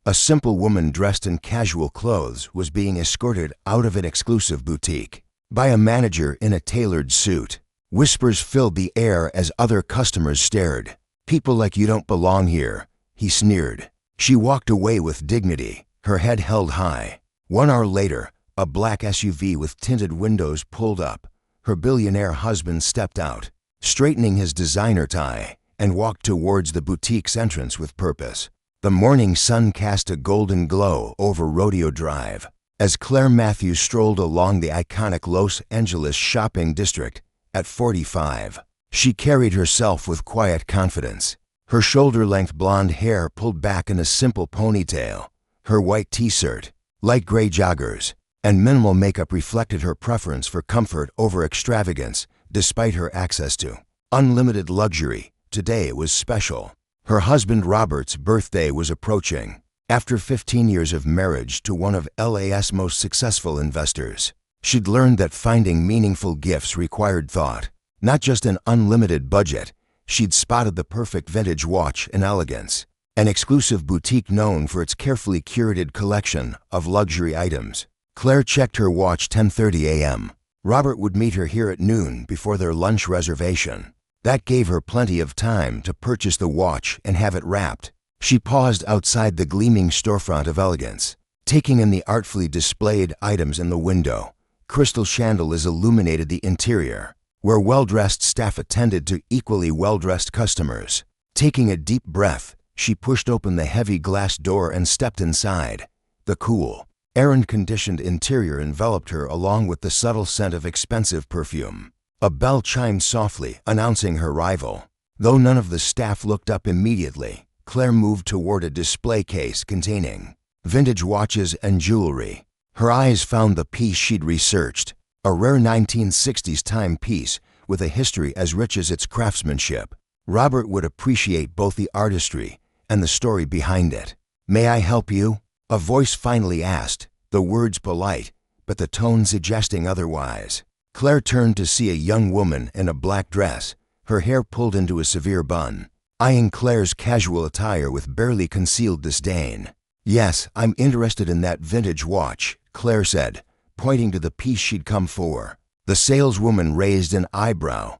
A simple woman dressed in casual clothes was being escorted out of an exclusive boutique by a manager in a tailored suit. Whispers filled the air as other customers stared. "People like you don't belong here," he sneered. She walked away with dignity, her head held high. 1 hour later, a black SUV with tinted windows pulled up. Her billionaire husband stepped out, straightening his designer tie, and walked towards the boutique's entrance with purpose. The morning sun cast a golden glow over Rodeo Drive. As Claire Matthews strolled along the iconic Los Angeles shopping district at 45, she carried herself with quiet confidence. Her shoulder-length blonde hair pulled back in a simple ponytail. Her white t-shirt, light gray joggers, and minimal makeup reflected her preference for comfort over extravagance, despite her access to unlimited luxury. Today was special. Her husband Robert's birthday was approaching. After 15 years of marriage to one of LA's most successful investors, she'd learned that finding meaningful gifts required thought, not just an unlimited budget. She'd spotted the perfect vintage watch in elegance, an exclusive boutique known for its carefully curated collection of luxury items. Claire checked her watch 10:30 a.m. Robert would meet her here at noon before their lunch reservation. That gave her plenty of time to purchase the watch and have it wrapped. She paused outside the gleaming storefront of elegance, taking in the artfully displayed items in the window. Crystal chandeliers illuminated the interior, where well-dressed staff attended to equally well-dressed customers. Taking a deep breath, she pushed open the heavy glass door and stepped inside. The cool, air-conditioned interior enveloped her along with the subtle scent of expensive perfume. A bell chimed softly, announcing her arrival. Though none of the staff looked up immediately, Claire moved toward a display case containing vintage watches and jewelry. Her eyes found the piece she'd researched, a rare 1960s timepiece with a history as rich as its craftsmanship. Robert would appreciate both the artistry and the story behind it. "May I help you?" a voice finally asked, the words polite, but the tone suggesting otherwise. Claire turned to see a young woman in a black dress, her hair pulled into a severe bun, eyeing Claire's casual attire with barely concealed disdain. "Yes, I'm interested in that vintage watch," Claire said, pointing to the piece she'd come for. The saleswoman raised an eyebrow.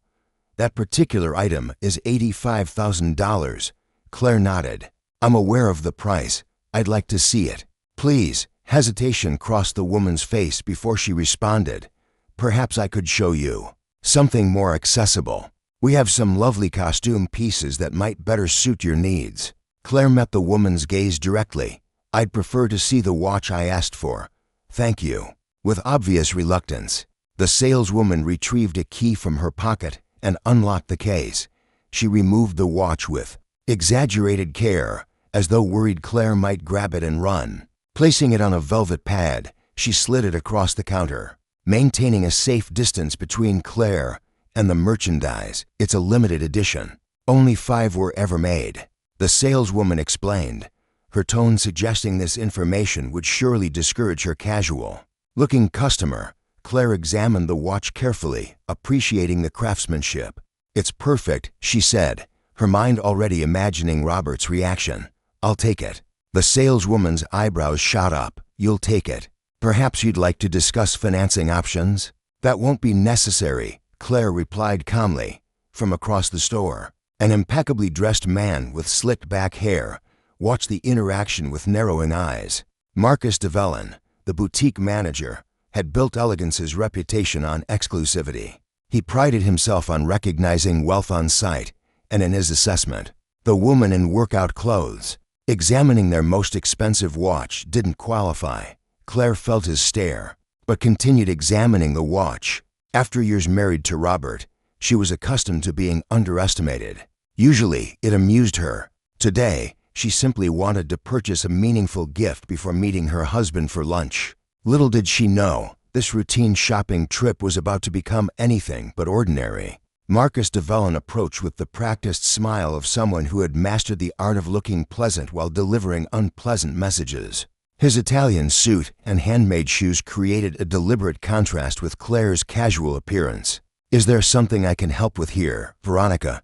"That particular item is $85,000. Claire nodded. "I'm aware of the price. I'd like to see it." "Please." Hesitation crossed the woman's face before she responded. "Perhaps I could show you something more accessible. We have some lovely costume pieces that might better suit your needs." Claire met the woman's gaze directly. "I'd prefer to see the watch I asked for. Thank you." With obvious reluctance, the saleswoman retrieved a key from her pocket and unlocked the case. She removed the watch with exaggerated care, as though worried Claire might grab it and run. Placing it on a velvet pad, she slid it across the counter, maintaining a safe distance between Claire and the merchandise. "It's a limited edition. Only 5 were ever made," the saleswoman explained, her tone suggesting this information would surely discourage her casual-looking customer. Claire examined the watch carefully, appreciating the craftsmanship. "It's perfect," she said, her mind already imagining Robert's reaction. "I'll take it." The saleswoman's eyebrows shot up. "You'll take it? Perhaps you'd like to discuss financing options?" "That won't be necessary," Claire replied calmly. From across the store, an impeccably dressed man with slicked back hair watched the interaction with narrowing eyes. Marcus DeVellin, the boutique manager, had built Elegance's reputation on exclusivity. He prided himself on recognizing wealth on sight and in his assessment. The woman in workout clothes, examining their most expensive watch, didn't qualify. Claire felt his stare, but continued examining the watch. After years married to Robert, she was accustomed to being underestimated. Usually, it amused her. Today, she simply wanted to purchase a meaningful gift before meeting her husband for lunch. Little did she know, this routine shopping trip was about to become anything but ordinary. Marcus DeVellin approached with the practiced smile of someone who had mastered the art of looking pleasant while delivering unpleasant messages. His Italian suit and handmade shoes created a deliberate contrast with Claire's casual appearance. "Is there something I can help with here, Veronica?"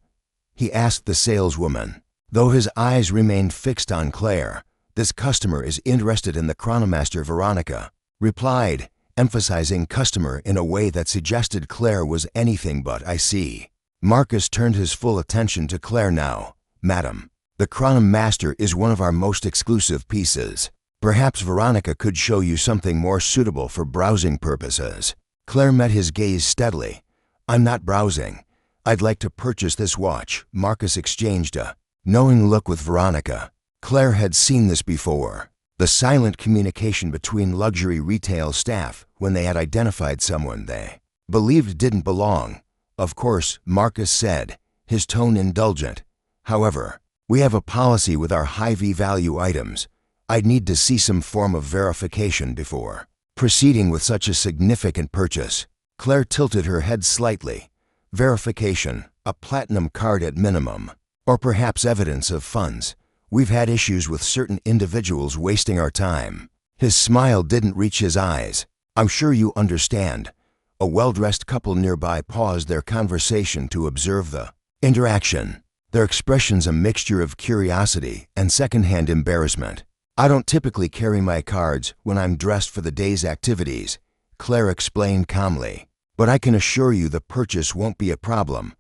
he asked the saleswoman. Though his eyes remained fixed on Claire, This customer is interested in the Chronomaster, Veronica replied, emphasizing customer in a way that suggested Claire was anything but. I see. Marcus turned his full attention to Claire now. Madam, the Chronomaster is one of our most exclusive pieces. Perhaps Veronica could show you something more suitable for browsing purposes. Claire met his gaze steadily. I'm not browsing. I'd like to purchase this watch. Marcus exchanged a knowing look with Veronica. Claire had seen this before. The silent communication between luxury retail staff when they had identified someone they believed didn't belong. Of course, Marcus said, his tone indulgent. However, we have a policy with our high V-value items. I'd need to see some form of verification before proceeding with such a significant purchase. Claire tilted her head slightly. Verification, a platinum card at minimum, or perhaps evidence of funds. We've had issues with certain individuals wasting our time. His smile didn't reach his eyes. I'm sure you understand. A well-dressed couple nearby paused their conversation to observe the interaction, their expressions a mixture of curiosity and secondhand embarrassment. I don't typically carry my cards when I'm dressed for the day's activities, Claire explained calmly. But I can assure you the purchase won't be a problem.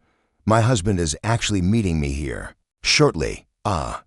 My husband is actually meeting me here shortly.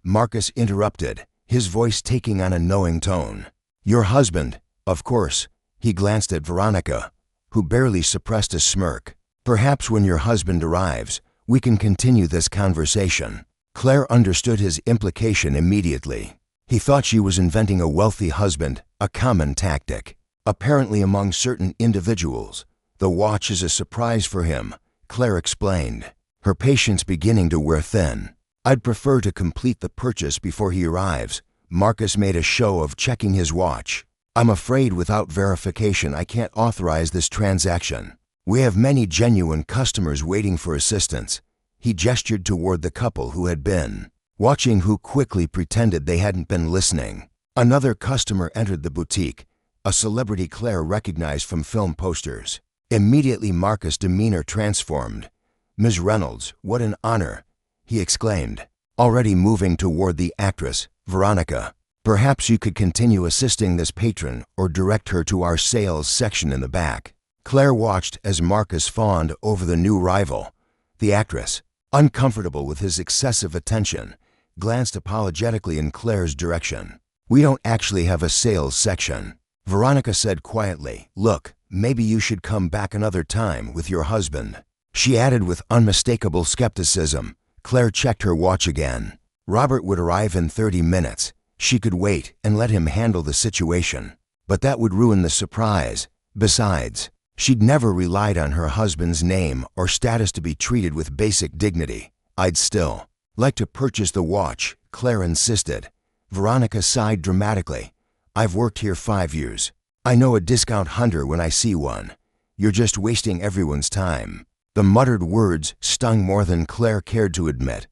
Marcus interrupted, his voice taking on a knowing tone. Your husband, of course. He glanced at Veronica, who barely suppressed a smirk. Perhaps when your husband arrives, we can continue this conversation. Claire understood his implication immediately. He thought she was inventing a wealthy husband, a common tactic. Apparently among certain individuals, the watch is a surprise for him, Claire explained, her patience beginning to wear thin. I'd prefer to complete the purchase before he arrives. Marcus made a show of checking his watch. I'm afraid without verification I can't authorize this transaction. We have many genuine customers waiting for assistance. He gestured toward the couple who had been watching, who quickly pretended they hadn't been listening. Another customer entered the boutique, a celebrity Claire recognized from film posters. Immediately Marcus' demeanor transformed. Ms. Reynolds, what an honor, he exclaimed, already moving toward the actress, Veronica. Perhaps you could continue assisting this patron or direct her to our sales section in the back. Claire watched as Marcus fawned over the new rival. The actress, uncomfortable with his excessive attention, glanced apologetically in Claire's direction. We don't actually have a sales section, Veronica said quietly. Look, maybe you should come back another time with your husband, she added with unmistakable skepticism. Claire checked her watch again. Robert would arrive in 30 minutes. She could wait and let him handle the situation. But that would ruin the surprise. Besides, she'd never relied on her husband's name or status to be treated with basic dignity. I'd still like to purchase the watch, Claire insisted. Veronica sighed dramatically. I've worked here 5 years. I know a discount hunter when I see one. You're just wasting everyone's time. The muttered words stung more than Claire cared to admit.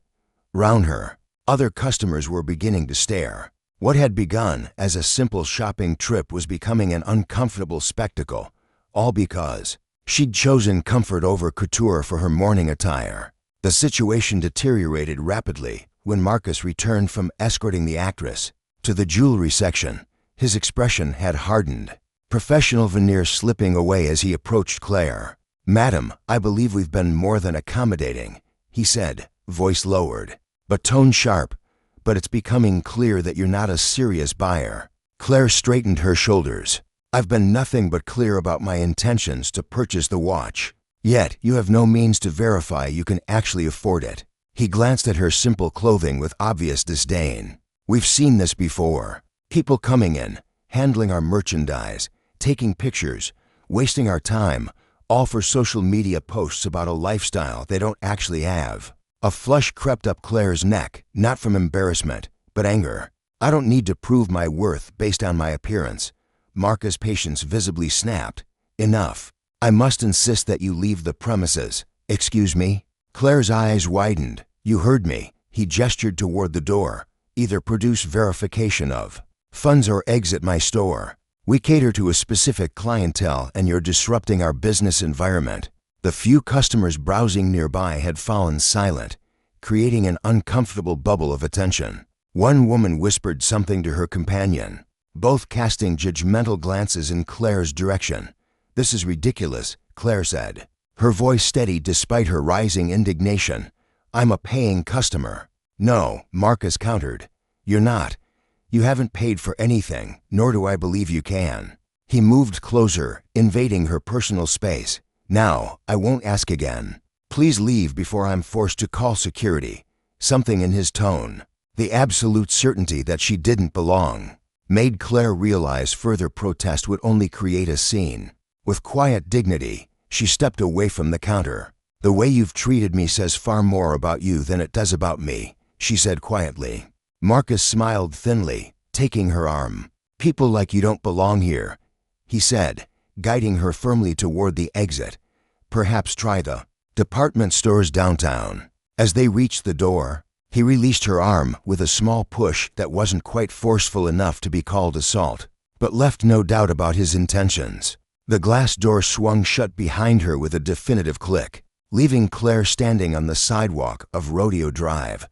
Round her, other customers were beginning to stare. What had begun as a simple shopping trip was becoming an uncomfortable spectacle, all because she'd chosen comfort over couture for her morning attire. The situation deteriorated rapidly when Marcus returned from escorting the actress to the jewelry section. His expression had hardened, professional veneer slipping away as he approached Claire. Madam, I believe we've been more than accommodating, he said, voice lowered, but tone sharp. But it's becoming clear that you're not a serious buyer. Claire straightened her shoulders. I've been nothing but clear about my intentions to purchase the watch. Yet, you have no means to verify you can actually afford it. He glanced at her simple clothing with obvious disdain. We've seen this before. People coming in, handling our merchandise, taking pictures, wasting our time, all for social media posts about a lifestyle they don't actually have. A flush crept up Claire's neck, not from embarrassment, but anger. I don't need to prove my worth based on my appearance. Marcus' patience visibly snapped. Enough. I must insist that you leave the premises. Excuse me? Claire's eyes widened. You heard me. He gestured toward the door. Either produce verification of funds or exit my store. We cater to a specific clientele and you're disrupting our business environment. The few customers browsing nearby had fallen silent, creating an uncomfortable bubble of attention. One woman whispered something to her companion, both casting judgmental glances in Claire's direction. "This is ridiculous," Claire said, her voice steady despite her rising indignation. "I'm a paying customer." "No," Marcus countered. "You're not. You haven't paid for anything, nor do I believe you can." He moved closer, invading her personal space. "Now, I won't ask again. Please leave before I'm forced to call security." Something in his tone, the absolute certainty that she didn't belong, made Claire realize further protest would only create a scene. With quiet dignity, she stepped away from the counter. "The way you've treated me says far more about you than it does about me," she said quietly. Marcus smiled thinly, taking her arm. "People like you don't belong here," he said, guiding her firmly toward the exit. "Perhaps try the department stores downtown." As they reached the door, he released her arm with a small push that wasn't quite forceful enough to be called assault, but left no doubt about his intentions. The glass door swung shut behind her with a definitive click, leaving Claire standing on the sidewalk of Rodeo Drive,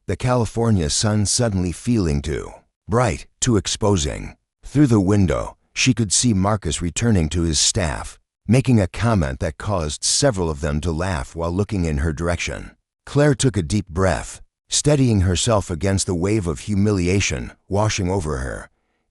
the California sun suddenly feeling too bright, too exposing. Through the window, she could see Marcus returning to his staff, making a comment that caused several of them to laugh while looking in her direction. Claire took a deep breath, steadying herself against the wave of humiliation washing over her.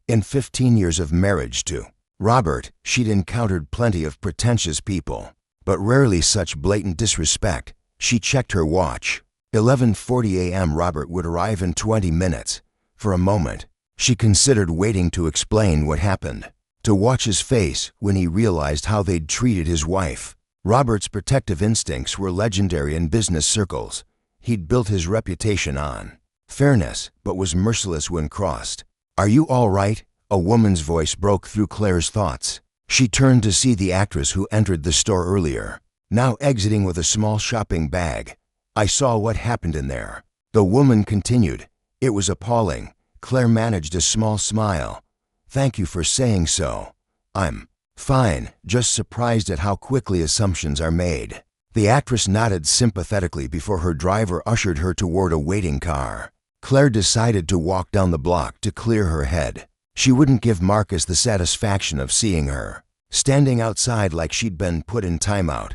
In 15 years of marriage to Robert, she'd encountered plenty of pretentious people, but rarely such blatant disrespect. She checked her watch. 11:40 a.m. Robert would arrive in 20 minutes. For a moment, she considered waiting to explain what happened, to watch his face when he realized how they'd treated his wife. Robert's protective instincts were legendary in business circles. He'd built his reputation on fairness, but was merciless when crossed. "Are you all right?" A woman's voice broke through Claire's thoughts. She turned to see the actress who entered the store earlier, now exiting with a small shopping bag. "I saw what happened in there." The woman continued. "It was appalling." Claire managed a small smile. "Thank you for saying so." "I'm fine, just surprised at how quickly assumptions are made." The actress nodded sympathetically before her driver ushered her toward a waiting car. Claire decided to walk down the block to clear her head. She wouldn't give Marcus the satisfaction of seeing her standing outside like she'd been put in timeout.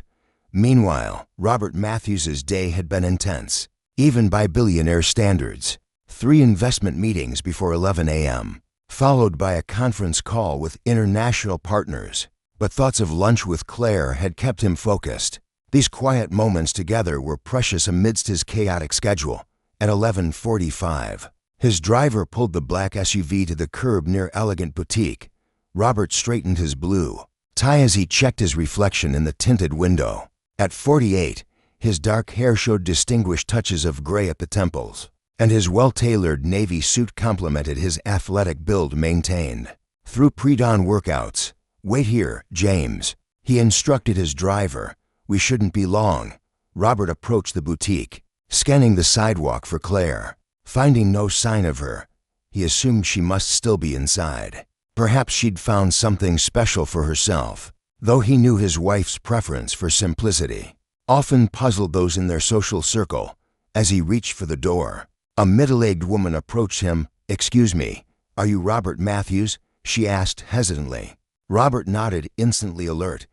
Meanwhile, Robert Matthews's day had been intense, even by billionaire standards. 3 investment meetings before 11 a.m., followed by a conference call with international partners. But thoughts of lunch with Claire had kept him focused. These quiet moments together were precious amidst his chaotic schedule. At 11:45, his driver pulled the black SUV to the curb near Elegant Boutique. Robert straightened his blue tie as he checked his reflection in the tinted window. At 48, his dark hair showed distinguished touches of gray at the temples, and his well-tailored navy suit complemented his athletic build maintained through pre-dawn workouts. "Wait here, James," he instructed his driver. "We shouldn't be long." Robert approached the boutique, scanning the sidewalk for Claire. Finding no sign of her, he assumed she must still be inside. Perhaps she'd found something special for herself, though he knew his wife's preference for simplicity often puzzled those in their social circle. As he reached for the door, a middle-aged woman approached him. "Excuse me, are you Robert Matthews?" she asked hesitantly. Robert nodded, instantly alert.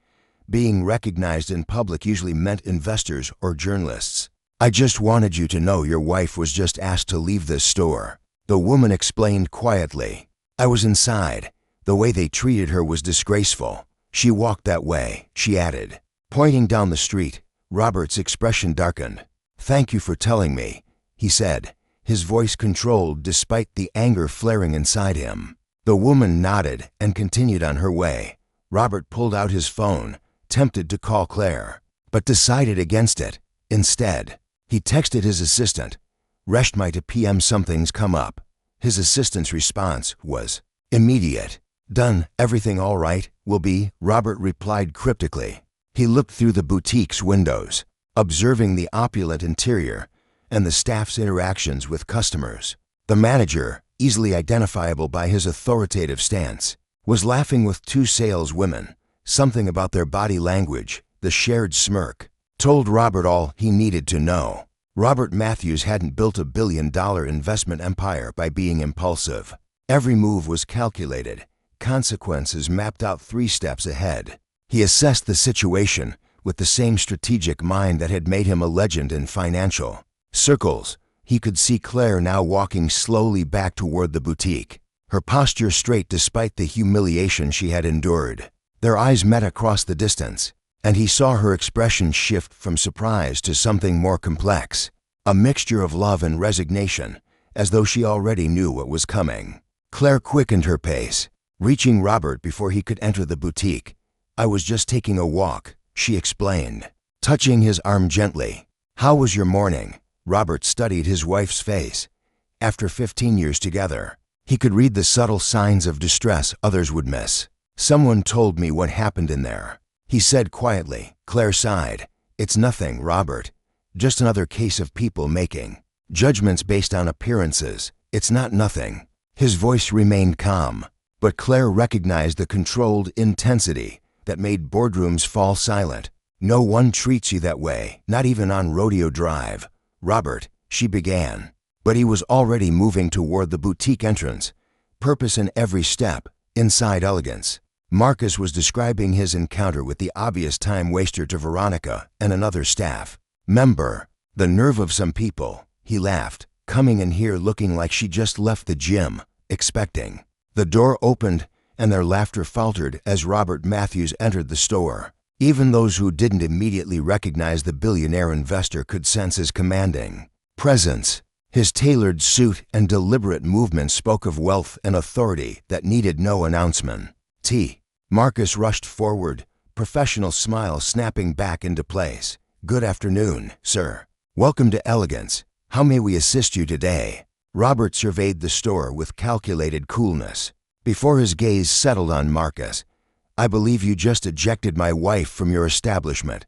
Being recognized in public usually meant investors or journalists. "I just wanted you to know your wife was just asked to leave this store," the woman explained quietly. "I was inside. The way they treated her was disgraceful. She walked that way," she added, pointing down the street. Robert's expression darkened. "Thank you for telling me," he said, his voice controlled despite the anger flaring inside him. The woman nodded and continued on her way. Robert pulled out his phone, tempted to call Claire, but decided against it. Instead, he texted his assistant. "Reshmite PM, something's come up." His assistant's response was immediate. "Done. Everything all right? Will be," Robert replied cryptically. He looked through the boutique's windows, observing the opulent interior and the staff's interactions with customers. The manager, easily identifiable by his authoritative stance, was laughing with 2 saleswomen. Something about their body language, the shared smirk, told Robert all he needed to know. Robert Matthews hadn't built a billion-dollar investment empire by being impulsive. Every move was calculated, consequences mapped out 3 steps ahead. He assessed the situation with the same strategic mind that had made him a legend in financial circles. He could see Claire now walking slowly back toward the boutique, her posture straight despite the humiliation she had endured. Their eyes met across the distance, and he saw her expression shift from surprise to something more complex, a mixture of love and resignation, as though she already knew what was coming. Claire quickened her pace, reaching Robert before he could enter the boutique. "I was just taking a walk," she explained, touching his arm gently. "How was your morning?" Robert studied his wife's face. After 15 years together, he could read the subtle signs of distress others would miss. "Someone told me what happened in there," he said quietly. Claire sighed. "It's nothing, Robert. Just another case of people making judgments based on appearances. It's not nothing." His voice remained calm, but Claire recognized the controlled intensity that made boardrooms fall silent. "No one treats you that way, not even on Rodeo Drive, Robert," she began. But he was already moving toward the boutique entrance, purpose in every step, inside elegance. Marcus was describing his encounter with the obvious time waster to Veronica and another staff member. "The nerve of some people," he laughed, "coming in here looking like she just left the gym, expecting." The door opened, and their laughter faltered as Robert Matthews entered the store. Even those who didn't immediately recognize the billionaire investor could sense his commanding presence. His tailored suit and deliberate movement spoke of wealth and authority that needed no announcement. Marcus rushed forward, professional smile snapping back into place. "Good afternoon, sir. Welcome to Elegance. How may we assist you today?" Robert surveyed the store with calculated coolness. Before his gaze settled on Marcus, "I believe you just ejected my wife from your establishment."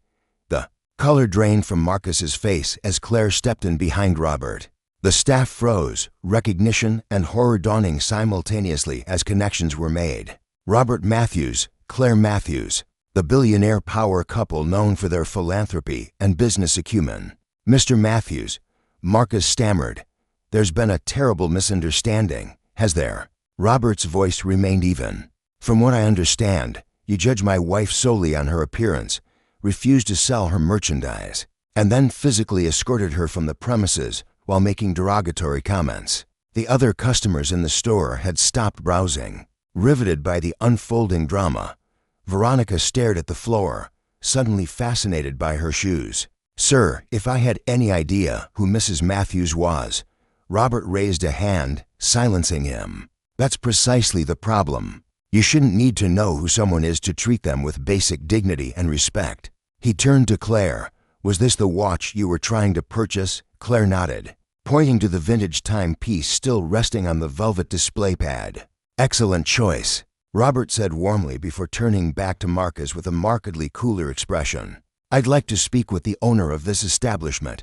The color drained from Marcus's face as Claire stepped in behind Robert. The staff froze, recognition and horror dawning simultaneously as connections were made. Robert Matthews, Claire Matthews, the billionaire power couple known for their philanthropy and business acumen. "Mr. Matthews," Marcus stammered, "there's been a terrible misunderstanding, has there?" Robert's voice remained even. "From what I understand, you judge my wife solely on her appearance, refused to sell her merchandise, and then physically escorted her from the premises while making derogatory comments." The other customers in the store had stopped browsing. Riveted by the unfolding drama, Veronica stared at the floor, suddenly fascinated by her shoes. "Sir, if I had any idea who Mrs. Matthews was," Robert raised a hand, silencing him. "That's precisely the problem. You shouldn't need to know who someone is to treat them with basic dignity and respect." He turned to Claire. "Was this the watch you were trying to purchase?" Claire nodded, pointing to the vintage timepiece still resting on the velvet display pad. "Excellent choice," Robert said warmly before turning back to Marcus with a markedly cooler expression. "I'd like to speak with the owner of this establishment."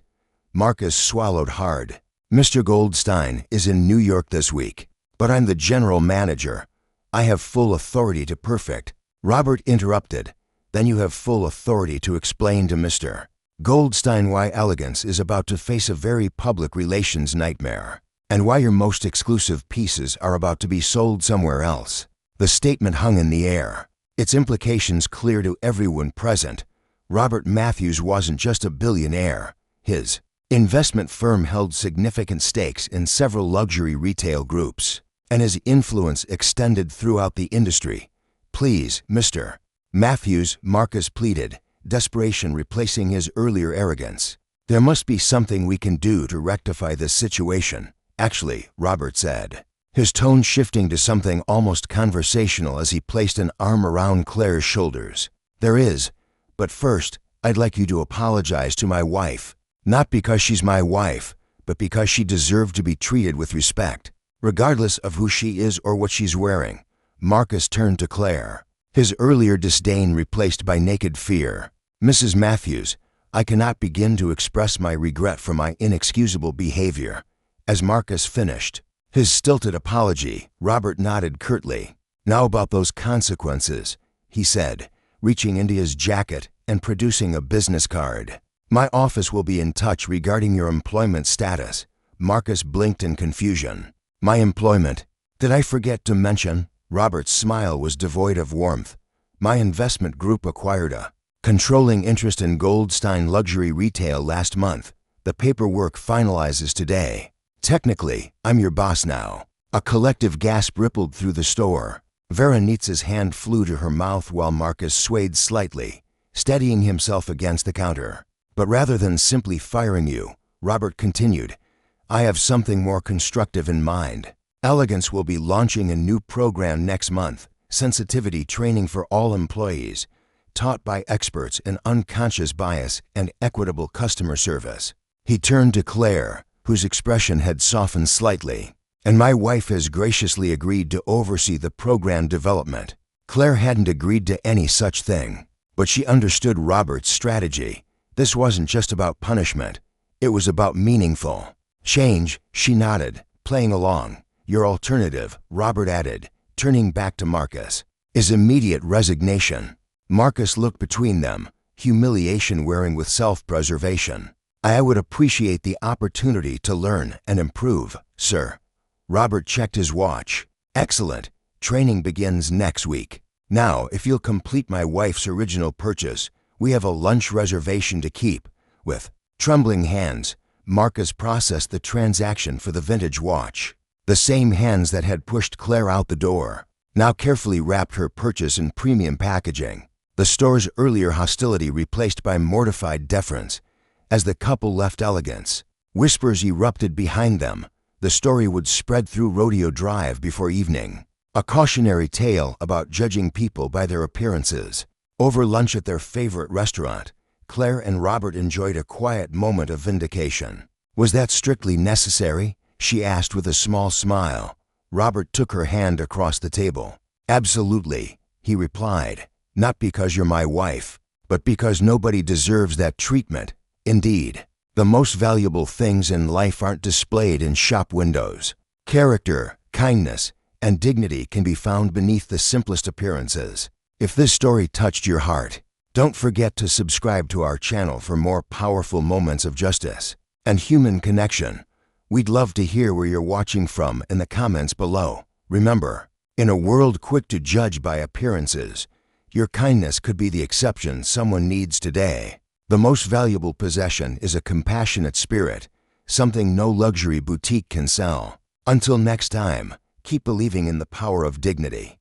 Marcus swallowed hard. "Mr. Goldstein is in New York this week, but I'm the general manager. I have full authority to perfect." Robert interrupted. "Then you have full authority to explain to Mr. Goldstein why Elegance is about to face a very public relations nightmare, and why your most exclusive pieces are about to be sold somewhere else." The statement hung in the air, its implications clear to everyone present. Robert Matthews wasn't just a billionaire. His investment firm held significant stakes in several luxury retail groups, and his influence extended throughout the industry. "Please, Mr. Matthews," Marcus pleaded, desperation replacing his earlier arrogance. "There must be something we can do to rectify this situation." "Actually," Robert said, his tone shifting to something almost conversational as he placed an arm around Claire's shoulders. "There is, but first, I'd like you to apologize to my wife. Not because she's my wife, but because she deserved to be treated with respect, regardless of who she is or what she's wearing." Marcus turned to Claire, his earlier disdain replaced by naked fear. "Mrs. Matthews, I cannot begin to express my regret for my inexcusable behavior." As Marcus finished his stilted apology, Robert nodded curtly. "Now about those consequences," he said, reaching into his jacket and producing a business card. My office will be in touch regarding your employment status. Marcus blinked in confusion. My employment? Did I forget to mention? Robert's smile was devoid of warmth. My investment group acquired a controlling interest in Goldstein Luxury Retail last month. The paperwork finalizes today. Technically, I'm your boss now. A collective gasp rippled through the store. Veronitsa's hand flew to her mouth while Marcus swayed slightly, steadying himself against the counter. But rather than simply firing you, Robert continued, I have something more constructive in mind. Elegance will be launching a new program next month, sensitivity training for all employees, taught by experts in unconscious bias and equitable customer service. He turned to Claire, whose expression had softened slightly. And my wife has graciously agreed to oversee the program development. Claire hadn't agreed to any such thing, but she understood Robert's strategy. This wasn't just about punishment. It was about meaningful change. She nodded, playing along. Your alternative, Robert added, turning back to Marcus, is immediate resignation. Marcus looked between them, humiliation wearing with self-preservation. I would appreciate the opportunity to learn and improve, sir. Robert checked his watch. Excellent. Training begins next week. Now, if you'll complete my wife's original purchase, we have a lunch reservation to keep. With trembling hands, Marcus processed the transaction for the vintage watch. The same hands that had pushed Claire out the door now carefully wrapped her purchase in premium packaging. The store's earlier hostility replaced by mortified deference. As the couple left Elegance, whispers erupted behind them. The story would spread through Rodeo Drive before evening. A cautionary tale about judging people by their appearances. Over lunch at their favorite restaurant, Claire and Robert enjoyed a quiet moment of vindication. Was that strictly necessary? She asked with a small smile. Robert took her hand across the table. Absolutely, he replied. Not because you're my wife, but because nobody deserves that treatment. Indeed, the most valuable things in life aren't displayed in shop windows. Character, kindness, and dignity can be found beneath the simplest appearances. If this story touched your heart, don't forget to subscribe to our channel for more powerful moments of justice and human connection. We'd love to hear where you're watching from in the comments below. Remember, in a world quick to judge by appearances, your kindness could be the exception someone needs today. The most valuable possession is a compassionate spirit, something no luxury boutique can sell. Until next time, keep believing in the power of dignity.